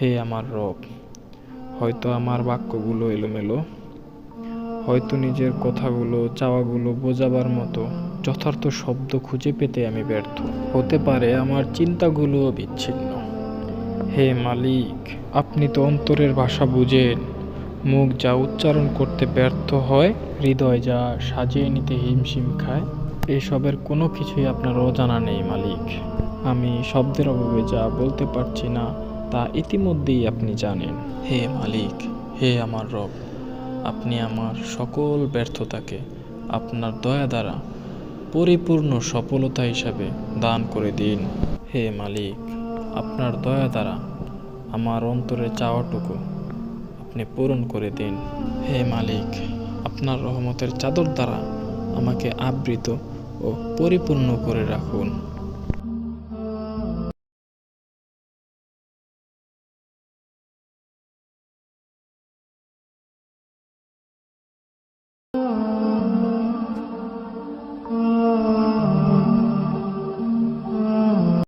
হে আমার রব, হয়তো আমার বাক্যগুলো এলোমেলো, হয়তো নিজের কথাগুলো চাওয়াগুলো বোঝাবার মতো যথার্থ শব্দ খুঁজে পেতে আমি ব্যর্থ। হতে পারে আমার চিন্তাগুলো বিচ্ছিন্ন। হে মালিক, আপনি তো অন্তরের ভাষা বুঝেন। মুখ যা উচ্চারণ করতে ব্যর্থ হয়, হৃদয় যা সাজিয়ে নিতে হিমশিম খায়, এসবের কোনো কিছুই আপনার অজানা নেই মালিক। আমি শব্দের অভাবে যা বলতে পারছি না তা ইতিমধ্যেই আপনি জানেন। হে মালিক, হে আমার রব, আপনি আমার সকল ব্যর্থতাকে আপনার দয়া দ্বারা পরিপূর্ণ সফলতা হিসাবে দান করে দিন। হে মালিক, আপনার দয়া দ্বারা আমার অন্তরের চাওয়াটুকু আপনি পূরণ করে দিন। হে মালিক, আপনার রহমতের চাদর দ্বারা আমাকে আবৃত ও পরিপূর্ণ করে রাখুন।